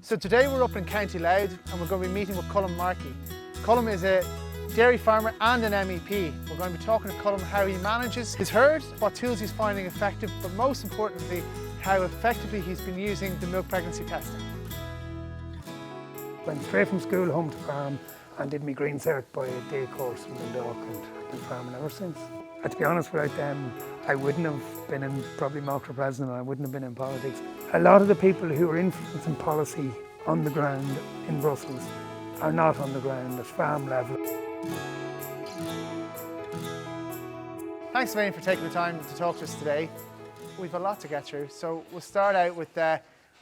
So today we're up in County Louth and we're going to be meeting with Colm Markey. Colm is a dairy farmer and an MEP. We're going to be talking to Colm how he manages his herd, what tools he's finding effective, but most importantly, how effectively he's been using the milk pregnancy testing. Went straight from school home to farm and did my green cert by a day course in Dundalk, and I've been farming ever since. And to be honest, without them, I wouldn't have been in probably Markey president, and I wouldn't have been in politics. A lot of the people who are influencing policy on the ground in Brussels are not on the ground at farm level. Thanks a million for taking the time to talk to us today. We've a lot to get through, so we'll start out with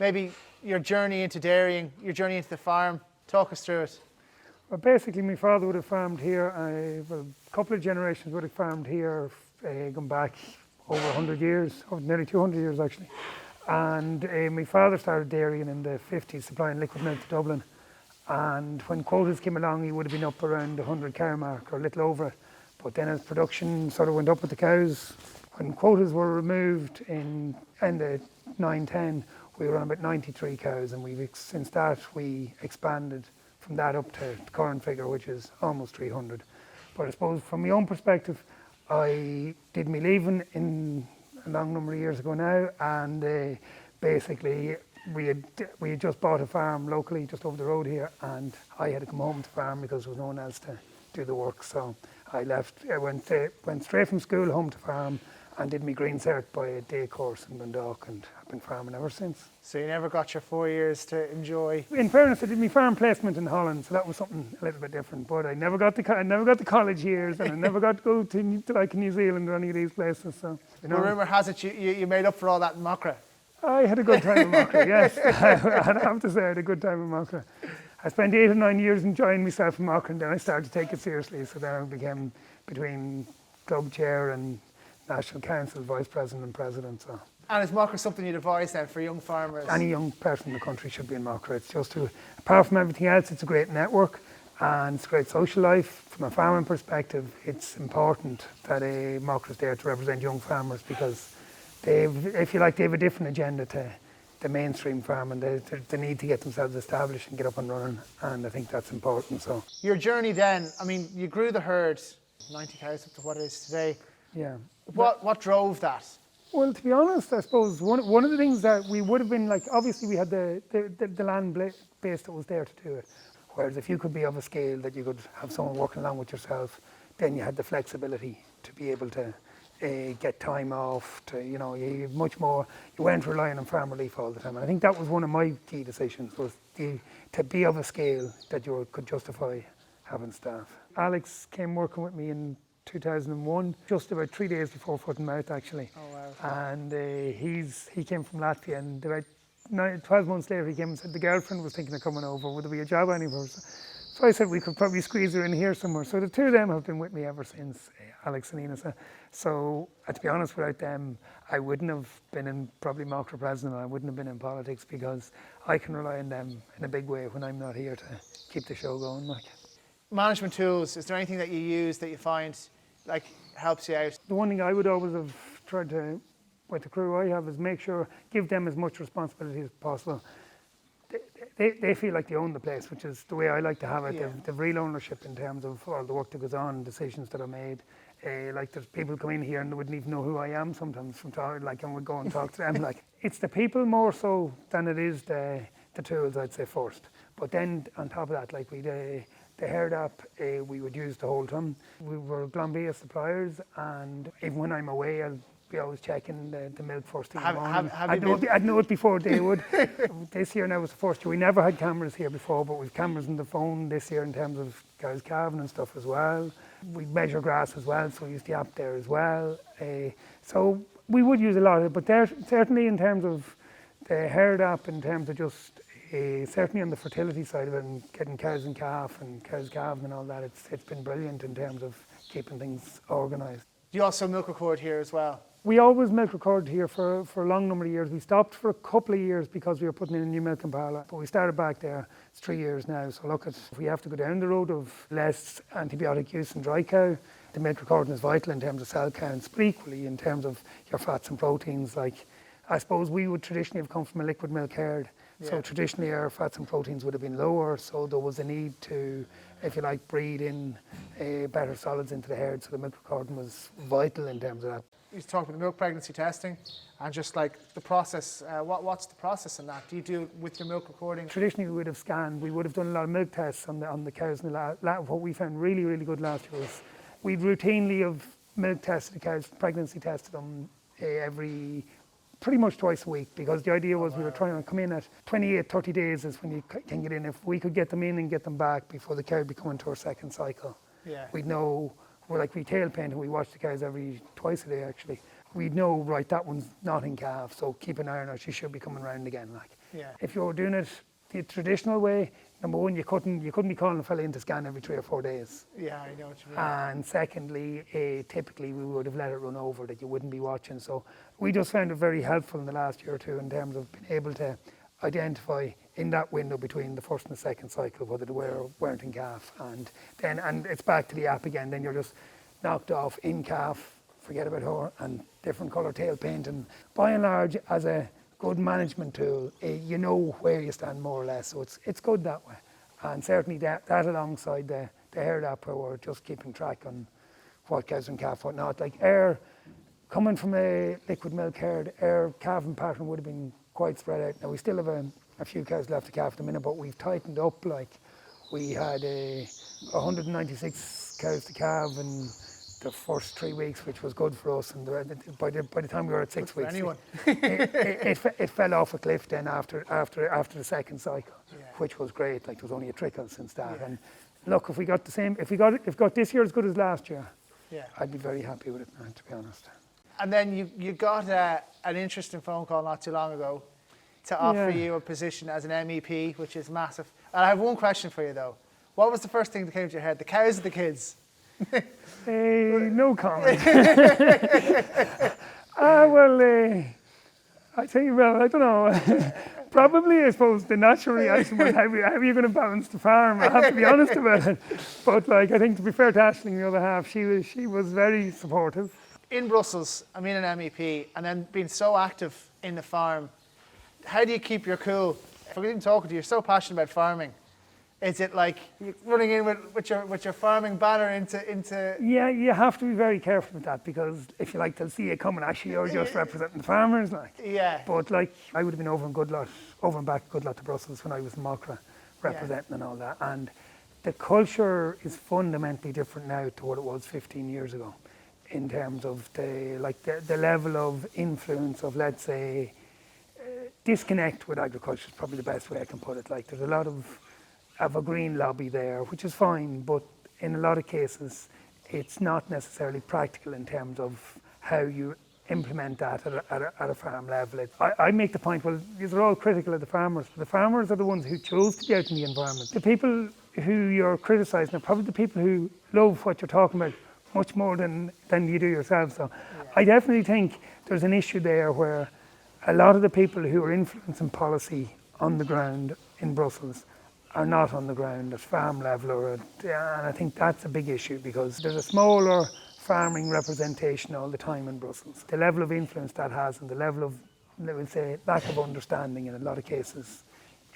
maybe your journey into dairying, your journey into the farm. Talk us through it. Well, basically, my father would have farmed here. A couple of generations would have farmed here, going back over 100 years, nearly 200 years actually. And my father started dairying in the 50s, supplying liquid milk to Dublin. And when quotas came along, he would have been up around the 100 cow mark or a little over it. But then as production sort of went up with the cows, when quotas were removed in the 9-10, we were on about 93 cows, and since that we expanded from that up to the current figure, which is almost 300. But I suppose from my own perspective, I did my leaving in a long number of years ago now, and basically we had just bought a farm locally just over the road here, and I had to come home to farm because there was no one else to do the work. So I left. I went straight from school home to farm and did my green cert by a day course in Dundalk, and I've been farming ever since. So you never got your 4 years to enjoy? In fairness, I did my farm placement in Holland, so that was something a little bit different. But I never got the college years, and I never got to go to like New Zealand or any of these places. So Well, rumour has it you made up for all that in Markey. I had a good time in Markey, yes. I have to say I had a good time in Markey. I spent 8 or 9 years enjoying myself in Markey, and then I started to take it seriously. So then I became between club chair and National Council, Vice President and President. So. And is Markey something you'd advise then for young farmers? Any young person in the country should be in Markey. It's just apart from everything else, it's a great network and it's a great social life. From a farming perspective, it's important that Markey is there to represent young farmers, because they have a different agenda to the mainstream farming. They need to get themselves established and get up and running, and I think that's important. So your journey then, I mean, you grew the herd, 90 cows up to what it is today. Yeah. What drove that? Well, to be honest, I suppose one of the things that we would have been like, obviously we had the land base that was there to do it. Whereas if you could be of a scale that you could have someone working along with yourself, then you had the flexibility to be able to get time off, you weren't relying on farm relief all the time. And I think that was one of my key decisions, was to be of a scale that you could justify having staff. Alex came working with me in 2001, just about 3 days before foot and mouth actually. Oh wow. And he came from Latvia, and about 12 months later he came and said the girlfriend was thinking of coming over, would there be a job anywhere? So I said we could probably squeeze her in here somewhere. So the two of them have been with me ever since, Alex and Ines. So to be honest, without them, I wouldn't have been in probably Markey president, I wouldn't have been in politics, because I can rely on them in a big way when I'm not here to keep the show going. Like. Management tools, is there anything that you use that you find like helps you out? The one thing I would always have tried to, with the crew I have, is give them as much responsibility as possible. They feel like they own the place, which is the way I like to have it. Yeah. They've real ownership in terms of all the work that goes on, decisions that are made. Like there's people come in here and they wouldn't even know who I am sometimes from talking, like, and we'd go and talk to them. Like, it's the people more so than it is the tools, I'd say, first. But then on top of that, like the herd app, we would use the whole time. We were Glanbia suppliers, and even when I'm away, I'll be always checking the milk first thing in the morning. I'd know it before they would. This year now was the first year. We never had cameras here before, but we've cameras on the phone this year in terms of cows calving and stuff as well. We measure grass as well, so we use the app there as well. So we would use a lot of it, but certainly in terms of the herd app, in terms of just certainly on the fertility side of it and getting cows and calf and cows calving and all that, it's been brilliant in terms of keeping things organised. You also milk record here as well? We always milk record here for a long number of years. We stopped for a couple of years because we were putting in a new milking parlour, but we started back there. It's 3 years now. So look, if we have to go down the road of less antibiotic use in dry cow, the milk recording is vital in terms of cell counts, but equally in terms of your fats and proteins. Like, I suppose we would traditionally have come from a liquid milk herd. So traditionally our fats and proteins would have been lower, so there was a need to, if you like, breed in better solids into the herd, so the milk recording was vital in terms of that. You talk about the milk pregnancy testing and just like the process. What's the process in that? Do you do it with your milk recording? Traditionally we would have scanned, we would have done a lot of milk tests on the cows. And what we found really, really good last year was we'd routinely have milk tested the cows, pregnancy tested them pretty much twice a week, because the idea was we were trying to come in at 28, 30 days is when you can get in. If we could get them in and get them back before the cow would be coming to her second cycle, we'd know, we're like we tail paint and we watch the cows twice a day actually. We'd know, right, that one's not in calf, so keep an eye on her, she should be coming round again. If you were doing it the traditional way, number one, you couldn't be calling a fella in to scan every 3 or 4 days. Yeah, I know what you mean. And secondly, typically we would have let it run over, that you wouldn't be watching. So we just found it very helpful in the last year or two in terms of being able to identify in that window between the first and the second cycle whether they were or weren't in calf. And it's back to the app again. Then you're just knocked off in calf, forget about her, and different colour tail paint. And by and large, as a good management tool, you know where you stand more or less, so it's good that way. And certainly that alongside the herd app where we're just keeping track on what cows and calf, what not. Like coming from a liquid milk herd, our calving pattern would have been quite spread out. Now we still have a few cows left to calf at the minute, but we've tightened up. Like we had 196 cows to calve in the first 3 weeks, which was good for us, and by the time we were at 6 weeks, it fell off a cliff then after the second cycle, which was great. Like there was only a trickle since that. And look, if we got the same, if we got this year as good as last year, I'd be very happy with it now, to be honest. And then you got an interesting phone call not too long ago to offer you a position as an MEP, which is massive. And I have one question for you though. What was the first thing that came to your head? The cows or the kids? No comment. I tell you, well, I don't know. Probably, I suppose, the natural reaction was how are you going to balance the farm? I have to be honest about it. But like, I think to be fair to Aisling, the other half, she was very supportive. In Brussels, I mean an MEP, and then being so active in the farm, how do you keep your cool? Forget even talking to you, you're so passionate about farming. Is it like you're running in with your farming banner into? Yeah, you have to be very careful with that, because if you like, they'll see you coming. Actually, you're just representing the farmers, like. Yeah. But like, I would have been over and back Goodlot to Brussels when I was in Mockra, representing and all that. And the culture is fundamentally different now to what it was 15 years ago, in terms of the level of influence of, let's say, disconnect with agriculture is probably the best way I can put it. Like, there's a lot of a green lobby there, which is fine, but in a lot of cases it's not necessarily practical in terms of how you implement that at a farm level. I make the point, well, these are all critical of the farmers, but the farmers are the ones who chose to be out in the environment. The people who you're criticising are probably the people who love what you're talking about much more than you do yourself. So I definitely think there's an issue there where a lot of the people who are influencing policy on the ground in Brussels are not on the ground at farm level, and I think that's a big issue, because there's a smaller farming representation all the time in Brussels. The level of influence that has, and the level of, I would say, lack of understanding in a lot of cases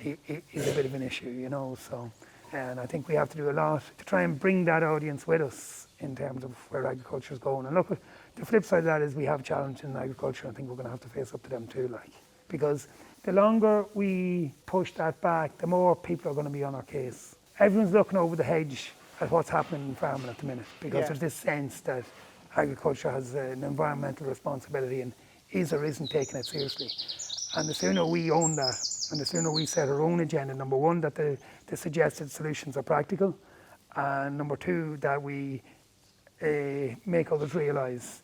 is a bit of an issue, you know. So, and I think we have to do a lot to try and bring that audience with us in terms of where agriculture is going. And look, the flip side of that is we have challenges in agriculture. I think we're going to have to face up to them too, like, because the longer we push that back, the more people are going to be on our case. Everyone's looking over the hedge at what's happening in farming at the minute, because there's this sense that agriculture has an environmental responsibility and is or isn't taking it seriously. And the sooner we own that, and the sooner we set our own agenda, number one, that the suggested solutions are practical, and number two, that we make others realise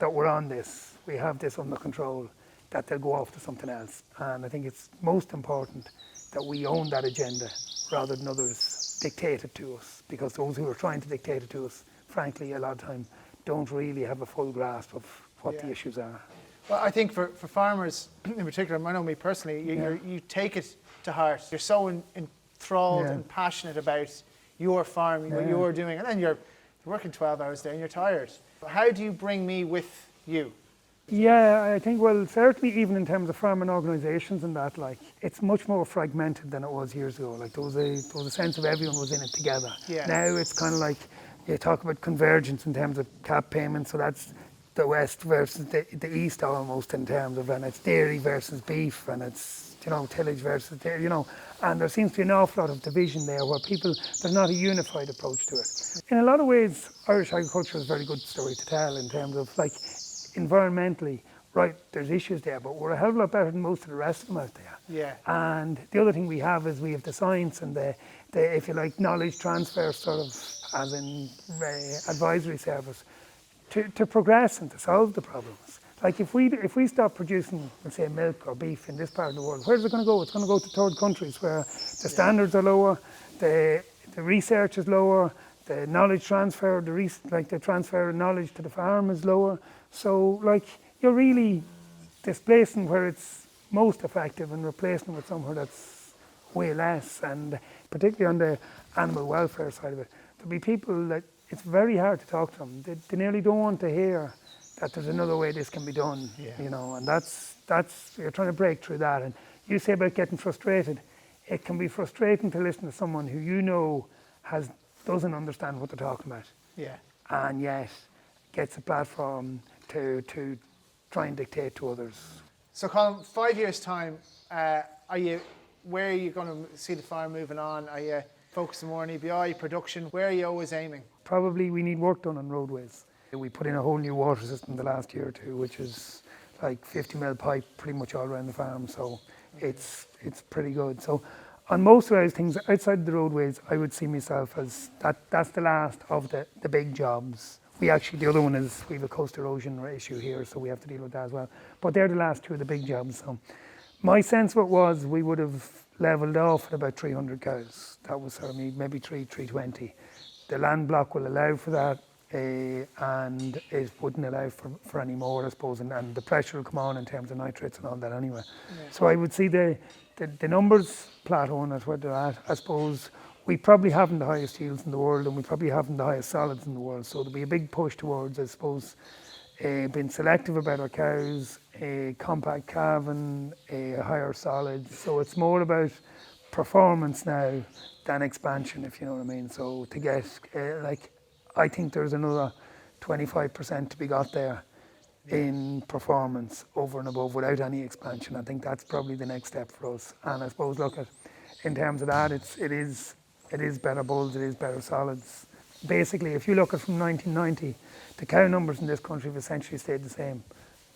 that we're on this, we have this under control, that they'll go off to something else. And I think it's most important that we own that agenda rather than others dictate it to us, because those who are trying to dictate it to us, frankly, a lot of time don't really have a full grasp of what the issues are. Well, I think for farmers in particular, I know me personally, you take it to heart. You're so enthralled and passionate about your farm, what you're doing, and then you're working 12 hours a day and you're tired. How do you bring me with you? Yeah, I think, well, certainly even in terms of farming organisations and that, like, it's much more fragmented than it was years ago. Like, there was a sense of everyone was in it together. Yeah. Now it's kind of like, you talk about convergence in terms of cap payments, so that's the West versus the East almost in terms of, and it's dairy versus beef, and it's, you know, tillage versus dairy, you know, and there seems to be an awful lot of division there where people, there's not a unified approach to it. In a lot of ways, Irish agriculture is a very good story to tell in terms of, like, environmentally, right, there's issues there, but we're a hell of a lot better than most of the rest of them out there. Yeah. And the other thing we have is we have the science and the if you like, knowledge transfer sort of, as in advisory service, to progress and to solve the problems. Like if we stop producing, let's say, milk or beef in this part of the world, where's it going to go? It's going to go to third countries where the standards are lower, the research is lower, the knowledge transfer, the transfer of knowledge to the farm is lower. So, like, you're really displacing where it's most effective and replacing it with somewhere that's way less. And particularly on the animal welfare side of it, there'll be people that it's very hard to talk to them. They nearly don't want to hear that there's another way this can be done, you know, and that's you're trying to break through that. And you say about getting frustrated, it can be frustrating to listen to someone who you know doesn't understand what they're talking about. Yeah. And yet gets a platform to try and dictate to others. So Colm, 5 years' time, where are you going to see the farm moving on? Are you focusing more on EBI, production? Where are you always aiming? Probably we need work done on roadways. We put in a whole new water system the last year or two, which is like 50 mil pipe pretty much all around the farm, so it's pretty good. So on most of those things outside the roadways, I would see myself as that's the last of the big jobs. The other one is we have a coast erosion issue here, so we have to deal with that as well. But they're the last two of the big jobs. So my sense of it was we would have levelled off at about 300 cows. That was sort of maybe 320. The land block will allow for that, and it wouldn't allow for any more, I suppose, and the pressure will come on in terms of nitrates and all that anyway. Yeah. So I would see the numbers plateauing at where they're at. I suppose we probably haven't the highest yields in the world, and we probably haven't the highest solids in the world. So there'll be a big push towards, I suppose, being selective about our cows, compact calving, higher solids. So it's more about performance now than expansion, if you know what I mean. So to get, I think there's another 25% to be got there in performance over and above without any expansion. I think that's probably the next step for us. And I suppose, in terms of that, it is better bulls, it is better solids. Basically, if you look at from 1990, the cow numbers in this country have essentially stayed the same,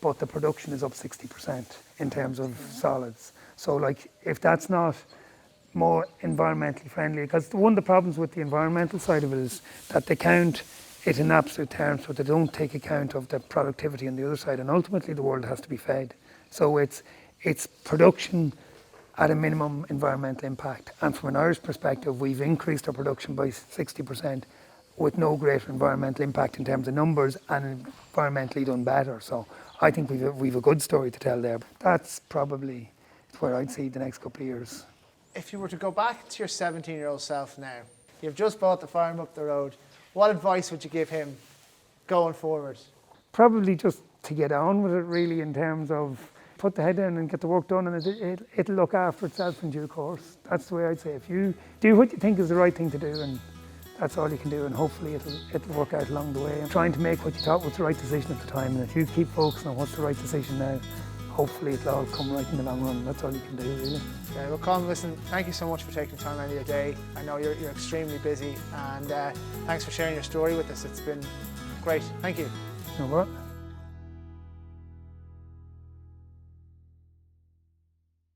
but the production is up 60% in terms of solids. So, if that's not more environmentally friendly, because one of the problems with the environmental side of it is that they count it in absolute terms, but they don't take account of the productivity on the other side, and ultimately the world has to be fed. So it's production at a minimum environmental impact. And from an Irish perspective, we've increased our production by 60% with no greater environmental impact in terms of numbers, and environmentally done better. So I think we've a good story to tell there. That's probably where I'd see the next couple of years. If you were to go back to your 17-year-old self now, you've just bought the farm up the road, what advice would you give him going forward? Probably just to get on with it, really, in terms of put the head down and get the work done, and it'll look after itself in due course. That's the way I'd say. If you do what you think is the right thing to do, and that's all you can do, and hopefully it'll work out along the way. And trying to make what you thought was the right decision at the time, and if you keep focusing on what's the right decision now, hopefully it'll all come right in the long run. That's all you can do, really. Yeah, well, Colm, listen, thank you so much for taking time out of your day. I know you're extremely busy, and thanks for sharing your story with us. It's been great. Thank you. You know what?